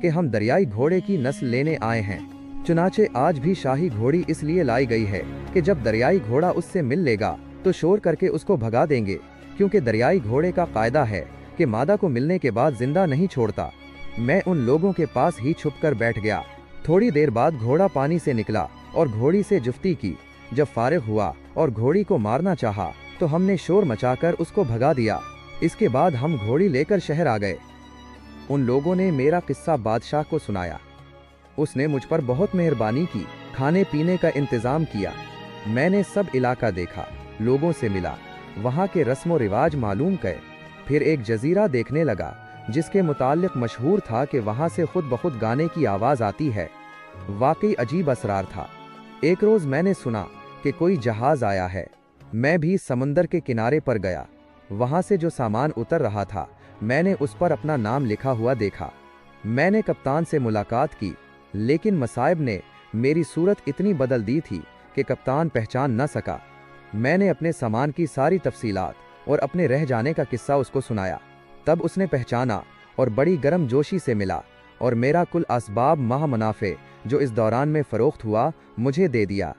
कि हम दरियाई घोड़े की नस्ल लेने आए हैं। चुनाचे आज भी शाही घोड़ी इसलिए लाई गई है कि जब दरियाई घोड़ा उससे मिल लेगा तो शोर करके उसको भगा देंगे, क्योंकि दरियाई घोड़े का कायदा है कि मादा को मिलने के बाद जिंदा नहीं छोड़ता। मैं उन लोगों के पास ही छुपकर बैठ गया। थोड़ी देर बाद घोड़ा पानी से निकला और घोड़ी से जुफ्ती की। जब फारिग हुआ और घोड़ी को मारना चाहा तो हमने शोर मचाकर उसको भगा दिया। इसके बाद हम घोड़ी लेकर शहर आ गए। उन लोगों ने मेरा किस्सा बादशाह को सुनाया। उसने मुझ पर बहुत मेहरबानी की, खाने पीने का इंतजाम किया। मैंने सब इलाका देखा, लोगों से मिला, वहाँ के रस्म रिवाज मालूम किए। फिर एक जजीरा देखने लगा जिसके मुताल्लिक मशहूर था कि वहाँ से खुद बखुद गाने की आवाज़ आती है। वाकई अजीब असरार था। एक रोज़ मैंने सुना कि कोई जहाज़ आया है। मैं भी समंदर के किनारे पर गया। वहाँ से जो सामान उतर रहा था मैंने उस पर अपना नाम लिखा हुआ देखा। मैंने कप्तान से मुलाकात की, लेकिन मसाइब ने मेरी सूरत इतनी बदल दी थी कि कप्तान पहचान न सका। मैंने अपने सामान की सारी तफसीलात और अपने रह जाने का किस्सा उसको सुनाया। तब उसने पहचाना और बड़ी गर्म जोशी से मिला और मेरा कुल असबाब माह मुनाफे जो इस दौरान में फ़रोख्त हुआ मुझे दे दिया।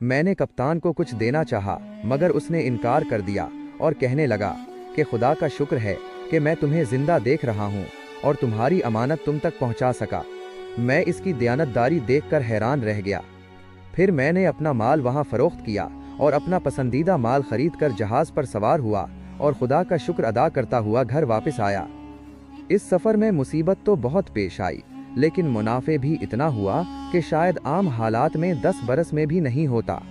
मैंने कप्तान को कुछ देना चाहा, मगर उसने इनकार कर दिया और कहने लगा कि खुदा का शुक्र है कि मैं तुम्हें जिंदा देख रहा हूँ और तुम्हारी अमानत तुम तक पहुँचा सका। मैं इसकी दयानतदारी देखकर हैरान रह गया। फिर मैंने अपना माल वहाँ फ़रोख्त किया और अपना पसंदीदा माल खरीद कर जहाज़ पर सवार हुआ और खुदा का शुक्र अदा करता हुआ घर वापस आया। इस सफ़र में मुसीबत तो बहुत पेश आई, लेकिन मुनाफे भी इतना हुआ कि शायद आम हालात में 10 बरस में भी नहीं होता।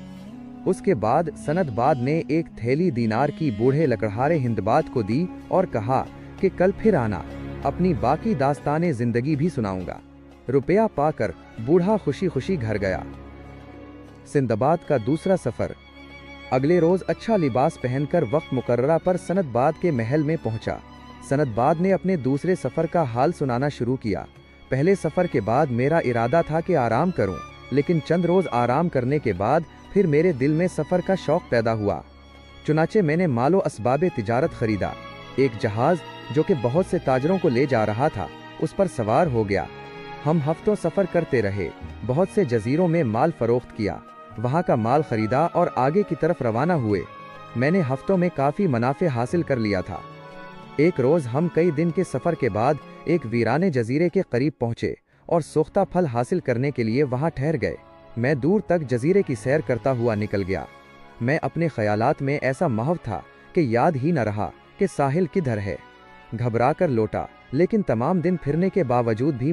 उसके बाद सनदबाद ने एक थैली दीनार की बूढ़े लकड़हारे हिंदबाद को दी और कहा कि कल फिर आना, अपनी बाकी दास्ताने ज़िंदगी भी सुनाऊंगा। रुपया पाकर बूढ़ा खुशी खुशी घर गया। सिंदबाद का दूसरा सफ़र। अगले रोज़ अच्छा लिबास पहनकर वक्त मुकर्ररा पर सनदबाद के महल में पहुंचा। सनदबाद ने अपने दूसरे सफ़र का हाल सुनाना शुरू किया। पहले सफ़र के बाद मेरा इरादा था कि आराम करूं, लेकिन चंद रोज़ आराम करने के बाद फिर मेरे दिल में सफ़र का शौक़ पैदा हुआ। चुनाचे मैंने मालो असबाब तिजारत खरीदा। एक जहाज़ जो कि बहुत से ताजरों को ले जा रहा था उस पर सवार हो गया। हम हफ्तों सफ़र करते रहे, बहुत से जजीरों में माल फ़रोख्त किया, वहाँ का माल ख़रीदा और आगे की तरफ रवाना हुए। मैंने हफ्तों में काफ़ी मुनाफे हासिल कर लिया था। एक रोज़ हम कई दिन के सफ़र के बाद एक वीराने जजीरे के करीब पहुँचे और सोख्ता फल हासिल करने के लिए वहाँ ठहर गए। मैं दूर तक जजीरे की सैर करता हुआ निकल गया। मैं अपने ख्यालात में ऐसा महव था कि याद ही न रहा कि साहिल किधर है। घबरा कर लौटा, लेकिन तमाम दिन फिरने के बावजूद भी